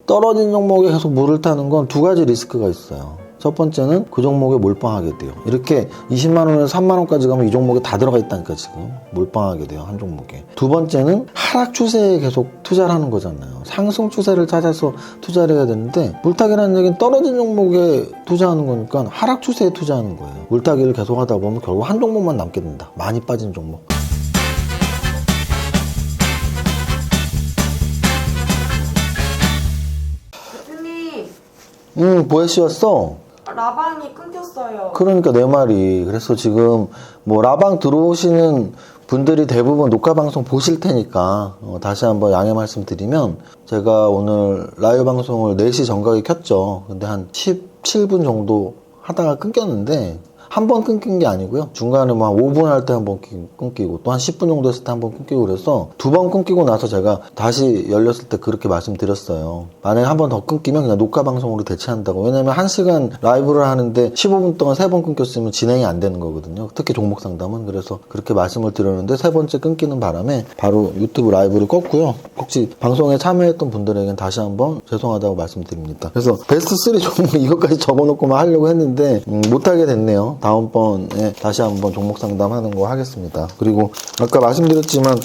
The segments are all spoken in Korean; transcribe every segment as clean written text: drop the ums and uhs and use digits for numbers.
떨어진 종목에 계속 물을 타는 건 두 가지 리스크가 있어요. 첫 번째는 그 종목에 몰빵하게 돼요. 이렇게 20만원에서 3만원까지 가면 이 종목에 다 들어가 있다니까 지금 몰빵하게 돼요. 한 종목에. 두 번째는 하락 추세에 계속 투자를 하는 거잖아요. 상승 추세를 찾아서 투자를 해야 되는데 물타기라는 얘기는 떨어진 종목에 투자하는 거니까 하락 추세에 투자하는 거예요. 물타기를 계속 하다 보면 결국 한 종목만 남게 된다. 많이 빠진 종목. 대표님, 보혜씨였어? 라방이 끊겼어요. 그러니까 내 말이. 그래서 지금 뭐 라방 들어오시는 분들이 대부분 녹화 방송 보실 테니까 다시 한번 양해 말씀드리면, 제가 오늘 라이브 방송을 4시 정각에 켰죠. 근데 한 17분 정도 하다가 끊겼는데, 한 번 끊긴 게 아니고요. 중간에 뭐 한 5분 할 때 한 번 끊기고 또 한 10분 정도 했을 때 한 번 끊기고, 그래서 2번 끊기고 나서 제가 다시 열렸을 때 그렇게 말씀드렸어요. 만약에 한 번 더 끊기면 그냥 녹화 방송으로 대체한다고. 왜냐면 1시간 라이브를 하는데 15분 동안 3번 끊겼으면 진행이 안 되는 거거든요. 특히 종목 상담은. 그래서 그렇게 말씀을 드렸는데, 세 번째 끊기는 바람에 바로 유튜브 라이브를 껐고요. 혹시 방송에 참여했던 분들에겐 다시 한번 죄송하다고 말씀드립니다. 그래서 베스트 3 종목 이것까지 적어놓고만 하려고 했는데 못하게 됐네요. 다음번에 다시 한번 종목 상담하는 거 하겠습니다. 그리고 아까 말씀드렸지만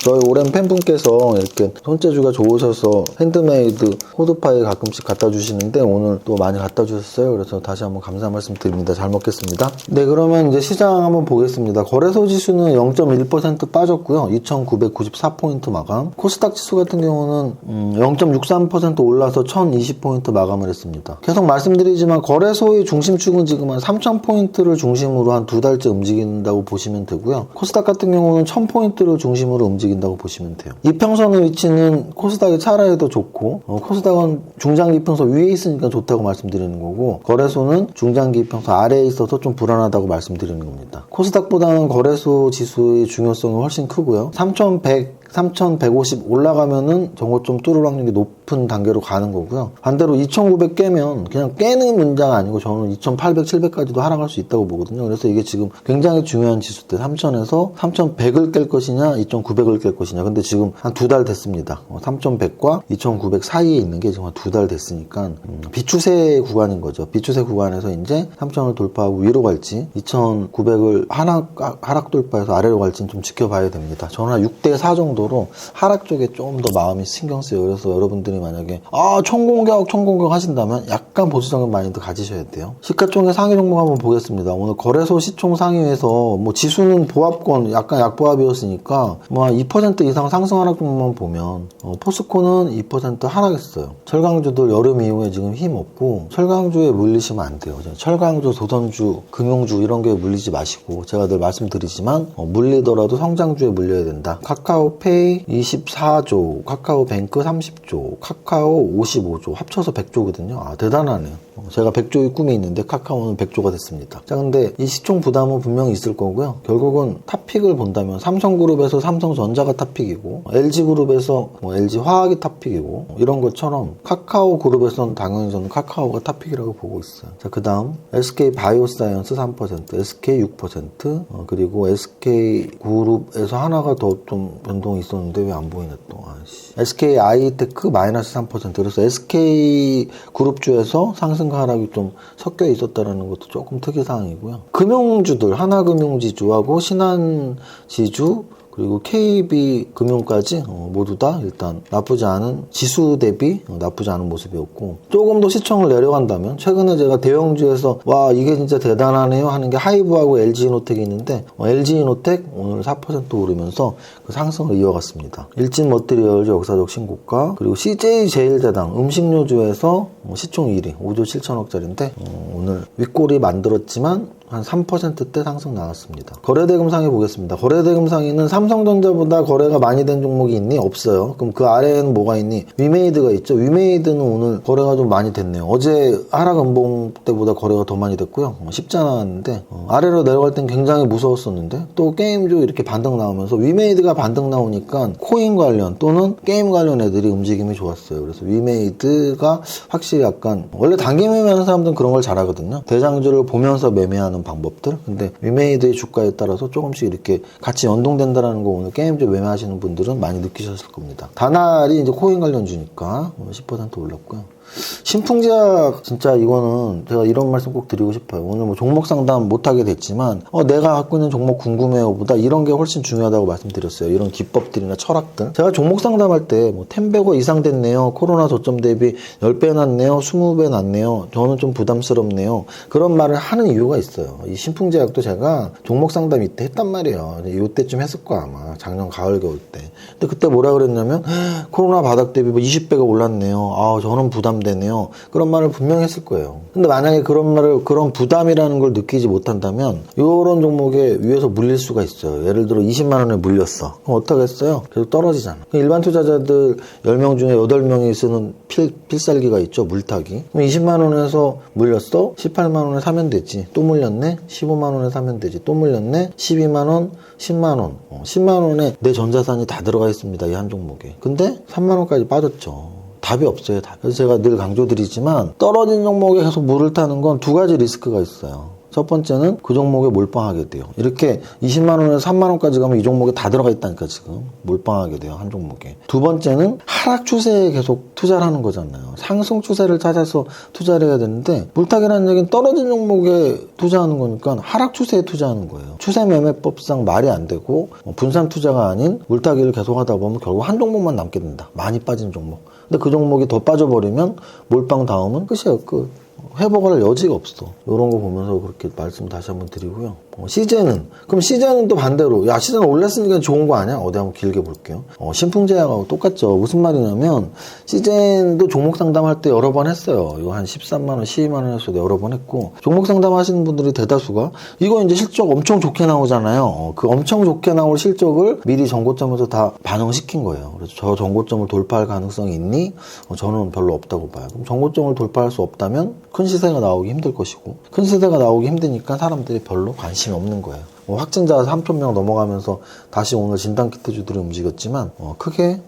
저희 오랜 팬분께서 이렇게 손재주가 좋으셔서 핸드메이드 호두파이 가끔씩 갖다 주시는데 오늘 또 많이 갖다 주셨어요. 그래서 다시 한번 감사 말씀 드립니다. 잘 먹겠습니다. 네, 그러면 이제 시장 한번 보겠습니다. 거래소 지수는 0.1% 빠졌고요. 2994포인트 마감. 코스닥 지수 같은 경우는 0.63% 올라서 1020포인트 마감을 했습니다. 계속 말씀드리지만 거래소의 중심축은 지금 한 3000포인트를 중심으로 한 2달째 움직인다고 보시면 되고요. 코스닥 같은 경우는 1000포인트를 중심으로 움직인다고 보시면 돼요. 이평선의 위치는 코스닥이 차라리 더 좋고, 코스닥은 중장기 이평선 위에 있으니까 좋다고 말씀드리는 거고, 거래소는 중장기 이평선 아래에 있어서 좀 불안하다고 말씀드리는 겁니다. 코스닥보다는 거래소 지수의 중요성이 훨씬 크고요. 3100, 3150 올라가면은 저거 좀 뚫을 확률이 높은 단계로 가는 거고요. 반대로 2900 깨면 그냥 깨는 문제가 아니고 저는 2800, 700까지도 하락할 수 있다고 보거든요. 그래서 이게 지금 굉장히 중요한 지수대. 3000에서 3100을 깰 것이냐 2900을 깰 것이냐. 근데 지금 한 2달 됐습니다. 3100과 2900 사이에 있는 게 지금 한 2달 됐으니까 비추세 구간인 거죠. 비추세 구간에서 이제 3000을 돌파하고 위로 갈지 2900을 하락 돌파해서 아래로 갈지는 좀 지켜봐야 됩니다. 저는 한 6대4 정도로 하락 쪽에 좀 더 마음이 신경 쓰여요. 그래서 여러분들이 만약에 총공격 하신다면 약간 보수적인 마인드 가지셔야 돼요. 시가총액 상위 종목 한번 보겠습니다. 오늘 거래소 시총 상위에서 뭐 지수는 보합권 약간 약보합이었으니까 뭐 한 2% 이상 상승 하락 종목만 보면 포스코는 2% 하락했어요. 철강주들 여름 이후에 지금 힘 없고 철강주에 물리시면 안 돼요. 철강주, 조선주, 금융주 이런 게 물리지 마시고, 제가 늘 말씀드리지만 물리더라도 성장주에 물려야 된다. 카카오페이 24조, 카카오뱅크 30조, 카카오 55조, 합쳐서 100조거든요. 대단하네요. 제가 100조의 꿈이 있는데 카카오는 100조가 됐습니다. 자, 근데 이 시총 부담은 분명히 있을 거고요. 결국은 탑픽을 본다면 삼성그룹에서 삼성전자가 탑픽이고, LG그룹에서 LG화학이 탑픽이고, 이런 것처럼 카카오그룹에서는 당연히 저는 카카오가 탑픽이라고 보고 있어요. 자, 그 다음 SK바이오사이언스 3%, SK 6%, 그리고 SK그룹에서 하나가 더 좀 변동이 있었는데 왜 안 보이네 또. SK아이테크 마이너스 3%. 그래서 SK그룹주에서 상승과 하락이 좀 섞여 있었다는 것도 조금 특이사항이고요. 금융주들 하나금융지주하고 신한지주 그리고 KB금융까지 모두 다 일단 나쁘지 않은, 지수 대비 나쁘지 않은 모습이었고, 조금 더 시총을 내려간다면 최근에 제가 대형주에서 와 이게 진짜 대단하네요 하는 게 하이브하고 LG이노텍이 있는데, LG이노텍 오늘 4% 오르면서 그 상승을 이어갔습니다. 일진머티리얼즈 역사적 신고가, 그리고 CJ제일제당 음식료주에서 시총 1위 5조 7천억짜리인데 오늘 윗골이 만들었지만 한 3%대 상승 나왔습니다. 거래대금상에 보겠습니다. 거래대금상에는 삼성전자보다 거래가 많이 된 종목이 있니? 없어요. 그럼 그 아래에는 뭐가 있니? 위메이드가 있죠. 위메이드는 오늘 거래가 좀 많이 됐네요. 어제 하락음봉 때보다 거래가 더 많이 됐고요. 쉽지 않았는데 아래로 내려갈 땐 굉장히 무서웠었는데 또 게임주 이렇게 반등 나오면서 위메이드가 반등 나오니까 코인 관련 또는 게임 관련 애들이 움직임이 좋았어요. 그래서 위메이드가 확실히 약간, 원래 단기 매매하는 사람들은 그런 걸 잘하거든요. 대장주를 보면서 매매하는 매매하는 방법들. 근데 위메이드의 주가에 따라서 조금씩 이렇게 같이 연동된다라는 거 오늘 게임즈 매매하시는 분들은 많이 느끼셨을 겁니다. 다날이 이제 코인 관련주니까 10% 올랐고요. 신풍제약 진짜 이거는 제가 이런 말씀 꼭 드리고 싶어요. 오늘 뭐 종목 상담 못하게 됐지만 내가 갖고 있는 종목 궁금해요 보다 이런 게 훨씬 중요하다고 말씀드렸어요. 이런 기법들이나 철학들. 제가 종목 상담할 때 뭐 10배고 이상 됐네요. 코로나 저점 대비 10배 났네요. 20배 났네요. 저는 좀 부담스럽네요. 그런 말을 하는 이유가 있어요. 이 신풍제약도 제가 종목 상담 이때 했단 말이에요. 이때쯤 했을 거야 아마. 작년 가을 겨울 때. 근데 그때 뭐라 그랬냐면 코로나 바닥 대비 뭐 20배가 올랐네요. 저는 부담되네요. 그런 말을 분명히 했을 거예요. 근데 만약에 그런 부담이라는 걸 느끼지 못한다면 이런 종목에 위에서 물릴 수가 있어요. 예를 들어 20만 원에 물렸어. 그럼 어떻게 했어요? 계속 떨어지잖아. 일반 투자자들 10명 중에 8명이 쓰는 필살기가 있죠. 물타기. 그럼 20만 원에서 물렸어? 18만 원에 사면 되지. 또 물렸네? 15만 원에 사면 되지. 또 물렸네? 12만 원? 10만 원. 10만 원에 내 전자산이 다 들어가 있습니다. 이 한 종목에. 근데 3만 원까지 빠졌죠. 답이 없어요. 그래서 제가 늘 강조드리지만 떨어진 종목에 계속 물을 타는 건 두 가지 리스크가 있어요. 첫 번째는 그 종목에 몰빵하게 돼요. 이렇게 20만 원에서 3만 원까지 가면 이 종목에 다 들어가 있다니까 지금 몰빵하게 돼요. 한 종목에. 두 번째는 하락 추세에 계속 투자를 하는 거잖아요. 상승 추세를 찾아서 투자를 해야 되는데 물타기라는 얘기는 떨어진 종목에 투자하는 거니까 하락 추세에 투자하는 거예요. 추세 매매법상 말이 안 되고 분산 투자가 아닌 물타기를 계속 하다 보면 결국 한 종목만 남게 된다. 많이 빠진 종목. 근데 그 종목이 더 빠져버리면 몰빵 다음은 끝이에요. 끝. 회복을 할 여지가 없어. 이런 거 보면서 그렇게 말씀 다시 한번 드리고요. 그럼 시제는 또 반대로 시제는 올랐으니까 좋은 거 아니야? 어디 한번 길게 볼게요. 신풍제약하고 똑같죠. 무슨 말이냐면 시젠도 종목 상담할 때 여러 번 했어요. 이거 한 13만 원, 12만 원에서도 여러 번 했고 종목 상담하시는 분들이 대다수가 이거 이제 실적 엄청 좋게 나오잖아요. 그 엄청 좋게 나올 실적을 미리 정고점에서 다 반영시킨 거예요. 그래서 저 정고점을 돌파할 가능성이 있니? 저는 별로 없다고 봐요. 그럼 정고점을 돌파할 수 없다면 큰 시세가 나오기 힘들 것이고 큰 시세가 나오기 힘드니까 사람들이 별로 관심이 없는 거예요. 확진자 3,000명 넘어가면서 다시 오늘 진단키트주들이 움직였지만 크게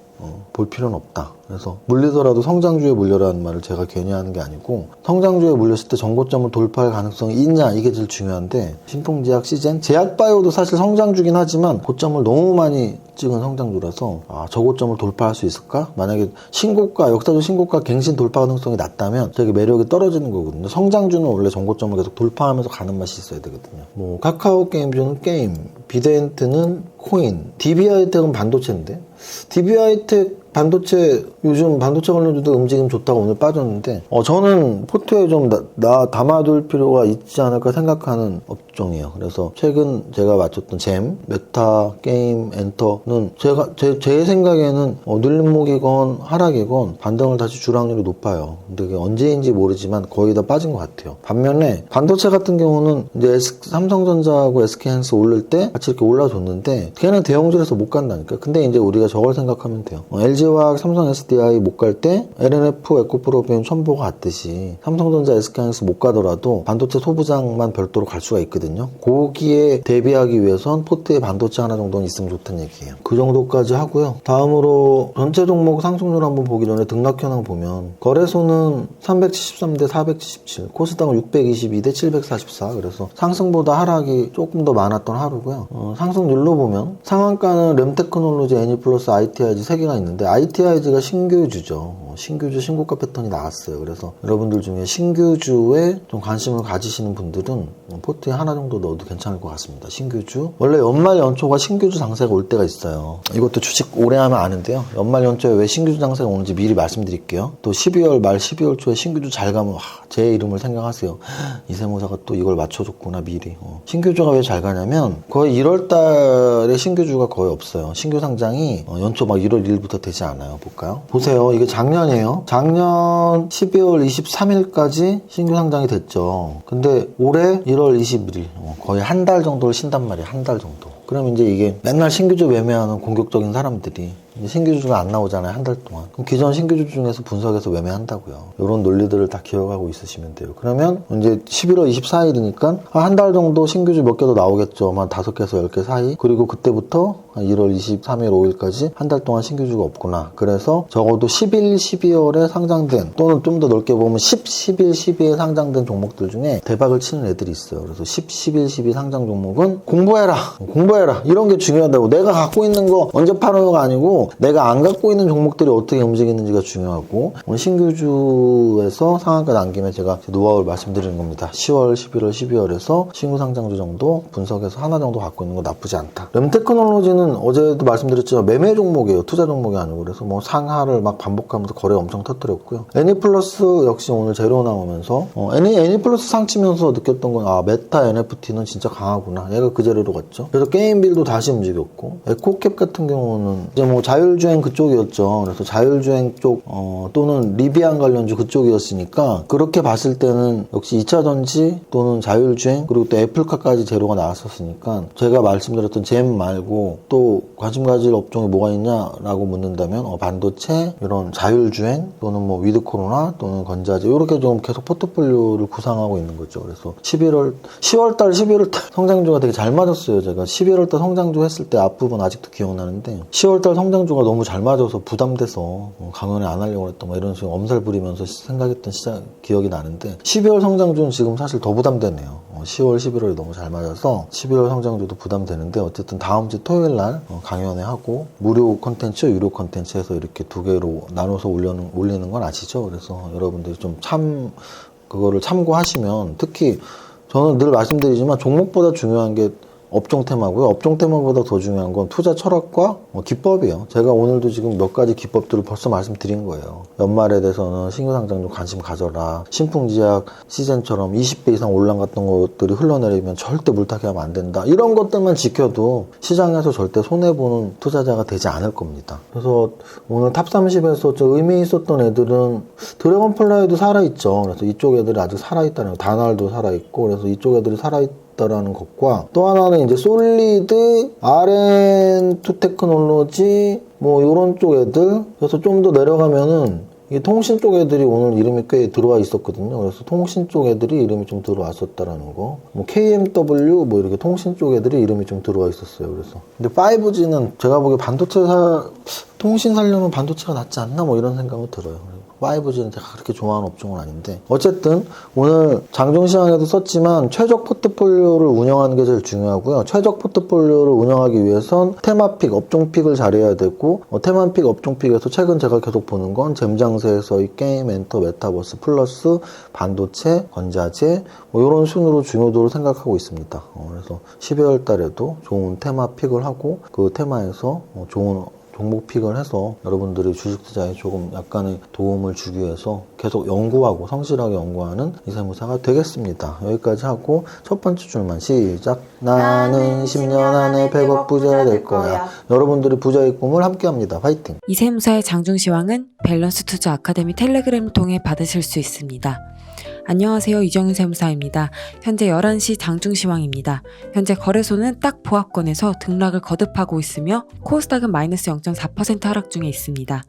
볼 필요는 없다. 그래서 물리더라도 성장주에 물려라는 말을 제가 괜히 하는 게 아니고 성장주에 물렸을 때 정고점을 돌파할 가능성이 있냐 이게 제일 중요한데 신풍제약, 시젠, 제약바이오도 사실 성장주긴 하지만 고점을 너무 많이 찍은 성장주라서 저고점을 돌파할 수 있을까? 만약에 신고가, 역사적 신고가 갱신 돌파 가능성이 낮다면 되게 매력이 떨어지는 거거든요. 성장주는 원래 정고점을 계속 돌파하면서 가는 맛이 있어야 되거든요. 뭐 카카오 게임즈는 게임, 비대엔트는 코인, DB하이텍은 반도체인데 DB하이텍 반도체 요즘 반도체 관련주도 움직임 좋다고 오늘 빠졌는데 저는 포트에 좀 담아둘 필요가 있지 않을까 생각하는 업종이에요. 그래서 최근 제가 맞췄던 잼, 메타, 게임, 엔터는 제 생각에는 눌림목이건 하락이건 반등을 다시 줄 확률이 높아요. 근데 그게 언제인지 모르지만 거의 다 빠진 것 같아요. 반면에 반도체 같은 경우는 이제 삼성전자하고 SK하이닉스 오를 때 같이 이렇게 올라줬는데 걔는 대형주에서 못 간다니까. 근데 이제 우리가 저걸 생각하면 돼요. LG화학, 삼성 SDI 못 갈 때 LNF, 에코프로비움, 첨보가 갔듯이 삼성전자, SK하이닉스 못 가더라도 반도체 소부장만 별도로 갈 수가 있거든요. 거기에 대비하기 위해선 포트에 반도체 하나 정도는 있으면 좋다는 얘기예요. 그 정도까지 하고요. 다음으로 전체 종목 상승률 한번 보기 전에 등락 현황 보면 거래소는 373대 477, 코스닥은 622대 744. 그래서 상승보다 하락이 조금 더 많았던 하루고요. 상승률로 보면 상한가는 램테크놀로지, 애니플러스, ITIG 3개가 있는데 ITIG가 신규주죠. 신규주 신고가 패턴이 나왔어요. 그래서 여러분들 중에 신규주에 좀 관심을 가지시는 분들은 포트에 하나 정도 넣어도 괜찮을 것 같습니다. 신규주. 원래 연말 연초가 신규주 장세가 올 때가 있어요. 이것도 주식 오래 하면 아는데요. 연말 연초에 왜 신규주 장세가 오는지 미리 말씀드릴게요. 또 12월 말 12월 초에 신규주 잘 가면 제 이름을 생각하세요. 이세모사가 또 이걸 맞춰줬구나 미리. 신규주가 왜 잘 가냐면 거의 1월 달에 신규주가 거의 없어요. 신규 상장이 연초 막 1월 1일부터 되지 않아요. 볼까요? 보세요. 이게 작년이에요. 작년 12월 23일까지 신규 상장이 됐죠. 근데 올해 1월 21일 거의 한 달 정도를 쉰단 말이에요. 한 달 정도. 그럼 이제 이게 맨날 신규주 매매하는 공격적인 사람들이 이제 신규주주가 안 나오잖아요, 한 달 동안. 그럼 기존 신규주주 중에서 분석해서 매매한다고요. 이런 논리들을 다 기억하고 있으시면 돼요. 그러면 이제 11월 24일이니까 한 달 정도 신규주 몇 개 더 나오겠죠. 한 5개에서 10개 사이. 그리고 그때부터 1월 23일, 5일까지 한 달 동안 신규주가 없구나. 그래서 적어도 11, 12월에 상장된, 또는 좀 더 넓게 보면 10, 11, 12에 상장된 종목들 중에 대박을 치는 애들이 있어요. 그래서 10, 11, 12 상장 종목은 공부해라. 이런 게 중요하다고. 내가 갖고 있는 거 언제 팔아요가 아니고 내가 안 갖고 있는 종목들이 어떻게 움직이는지가 중요하고, 오늘 신규주에서 상한가 난 김에 제가 노하우를 말씀드리는 겁니다. 10월, 11월, 12월에서 신규 상장주 정도 분석해서 하나 정도 갖고 있는 거 나쁘지 않다. 램테크놀로지는 어제도 말씀드렸지만 매매 종목이에요. 투자 종목이 아니고. 그래서 뭐 상하를 막 반복하면서 거래 엄청 터뜨렸고요. 애니플러스 역시 오늘 재료 나오면서 애니플러스 상치면서 느꼈던 건 메타 NFT는 진짜 강하구나. 얘가 그 재료로 갔죠. 그래서 게임빌도 다시 움직였고, 에코캡 같은 경우는 이제 뭐 자율주행 그쪽이었죠. 그래서 자율주행 쪽 또는 리비안 관련주 그쪽이었으니까 그렇게 봤을 때는 역시 2차전지 또는 자율주행 그리고 또 애플카까지 재료가 나왔었으니까, 제가 말씀드렸던 잼 말고 또 관심 가질 업종이 뭐가 있냐라고 묻는다면 반도체, 이런 자율주행 또는 뭐 위드 코로나 또는 건자재, 이렇게 좀 계속 포트폴리오를 구상하고 있는 거죠. 그래서 10월달, 11월달 성장주가 되게 잘 맞았어요. 제가 11월달 성장주 했을 때 앞부분 아직도 기억나는데, 10월달 성장주가 너무 잘 맞아서 부담돼서 강연에 안 하려고 했던 이런 식으로 엄살 부리면서 생각했던 기억이 나는데, 12월 성장주는 지금 사실 더 부담되네요. 10월, 11월이 너무 잘 맞아서 11월 성장주도 부담되는데, 어쨌든 다음 주 토요일 날 강연회 하고 무료 콘텐츠, 유료 콘텐츠에서 이렇게 두 개로 나눠서 올리는 건 아시죠? 그래서 여러분들이 좀 그거를 참고하시면, 특히 저는 늘 말씀드리지만 종목보다 중요한 게 업종 테마고요. 업종 테마보다 더 중요한 건 투자 철학과 기법이에요. 제가 오늘도 지금 몇 가지 기법들을 벌써 말씀드린 거예요. 연말에 대해서는 신규 상장 좀 관심 가져라. 신풍지약 시즌처럼 20배 이상 올라갔던 것들이 흘러내리면 절대 물타기 하면 안 된다. 이런 것들만 지켜도 시장에서 절대 손해보는 투자자가 되지 않을 겁니다. 그래서 오늘 탑30에서 좀 의미 있었던 애들은 드래곤플라이도 살아있죠. 그래서 이쪽 애들이 아직 살아있다는 거. 다날도 살아있고, 그래서 이쪽 애들이 살아있다라는 것과, 또 하나는 이제 솔리드, RN2 테크놀로지, 뭐 요런 쪽 애들. 그래서 좀 더 내려가면은 이 통신 쪽 애들이 오늘 이름이 꽤 들어와 있었거든요. 그래서 통신 쪽 애들이 이름이 좀 들어왔었다라는 거. 뭐 KMW 뭐 이렇게 통신 쪽 애들이 이름이 좀 들어와 있었어요. 그래서 근데 5G는 제가 보기에 통신 살려면 반도체가 낫지 않나 뭐 이런 생각은 들어요. 5G는 제가 그렇게 좋아하는 업종은 아닌데, 어쨌든 오늘 장중시황에도 썼지만 최적 포트폴리오를 운영하는 게 제일 중요하고요. 최적 포트폴리오를 운영하기 위해선 테마픽, 업종픽을 잘해야 되고, 테마픽, 업종픽에서 최근 제가 계속 보는 건 잼장세에서의 게임, 엔터, 메타버스, 플러스 반도체, 건자재 뭐 이런 순으로 중요도를 생각하고 있습니다. 그래서 12월 달에도 좋은 테마픽을 하고, 그 테마에서 좋은 종목 픽을 해서 여러분들이 주식 투자에 조금 약간의 도움을 주기 위해서 계속 연구하고 성실하게 연구하는 이세무사가 되겠습니다. 여기까지 하고 첫 번째 줄만 시작. 나는 10년 안에 100억 부자 될 거야. 여러분들이 부자의 꿈을 함께합니다. 화이팅! 이세무사의 장중시황은 밸런스 투자 아카데미 텔레그램을 통해 받으실 수 있습니다. 안녕하세요. 이정윤 세무사입니다. 현재 11시 장중시황입니다. 현재 거래소는 딱 보합권에서 등락을 거듭하고 있으며 코스닥은 마이너스 0.4% 하락 중에 있습니다.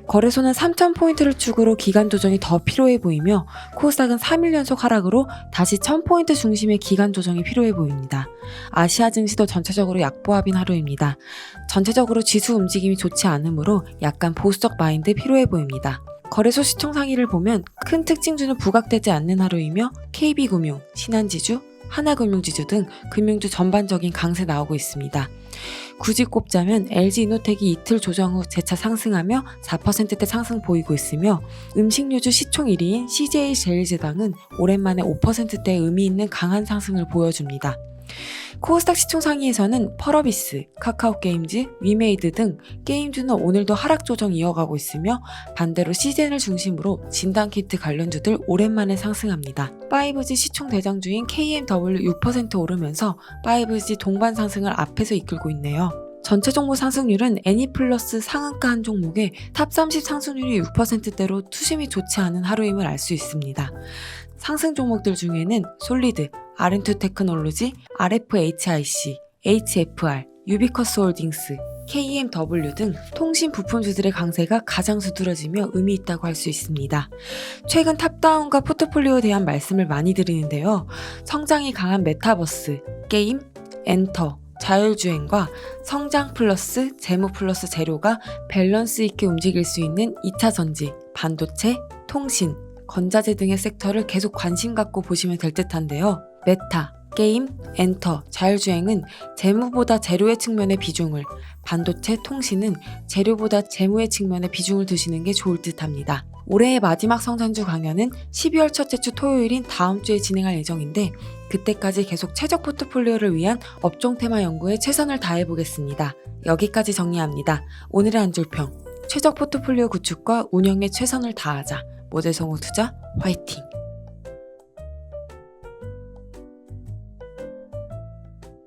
거래소는 3,000포인트를 축으로 기간 조정이 더 필요해 보이며 코스닥은 3일 연속 하락으로 다시 1,000포인트 중심의 기간 조정이 필요해 보입니다. 아시아 증시도 전체적으로 약보합인 하루입니다. 전체적으로 지수 움직임이 좋지 않으므로 약간 보수적 마인드 필요해 보입니다. 거래소 시총 상위를 보면 큰 특징주는 부각되지 않는 하루이며 KB금융, 신한지주, 하나금융지주 등 금융주 전반적인 강세 나오고 있습니다. 굳이 꼽자면 LG이노텍이 이틀 조정 후 재차 상승하며 4%대 상승 보이고 있으며, 음식료주 시총 1위인 CJ제일제당은 오랜만에 5%대의 의미 있는 강한 상승을 보여줍니다. 코스닥 시총 상위에서는 펄어비스, 카카오게임즈, 위메이드 등 게임주는 오늘도 하락 조정 이어가고 있으며, 반대로 시젠을 중심으로 진단키트 관련주들 오랜만에 상승합니다. 5G 시총 대장주인 KMW 6% 오르면서 5G 동반 상승을 앞에서 이끌고 있네요. 전체 종목 상승률은 애니플러스 상한가 한 종목의 탑30 상승률이 6%대로 투심이 좋지 않은 하루임을 알 수 있습니다. 상승 종목들 중에는 솔리드, RN2 테크놀로지, RFHIC, HFR, 유비커스 홀딩스, KMW 등 통신 부품주들의 강세가 가장 두드러지며 의미 있다고 할 수 있습니다. 최근 탑다운과 포트폴리오에 대한 말씀을 많이 드리는데요. 성장이 강한 메타버스, 게임, 엔터, 자율주행과 성장 플러스 재무 플러스 재료가 밸런스 있게 움직일 수 있는 2차 전지, 반도체, 통신, 건자재 등의 섹터를 계속 관심 갖고 보시면 될 듯한데요. 메타, 게임, 엔터, 자율주행은 재무보다 재료의 측면의 비중을, 반도체, 통신은 재료보다 재무의 측면의 비중을 두시는 게 좋을 듯합니다. 올해의 마지막 성장주 강연은 12월 첫째 주 토요일인 다음 주에 진행할 예정인데 그때까지 계속 최적 포트폴리오를 위한 업종 테마 연구에 최선을 다해보겠습니다. 여기까지 정리합니다. 오늘의 한 줄평. 최적 포트폴리오 구축과 운영에 최선을 다하자. 모델성우 투자 화이팅!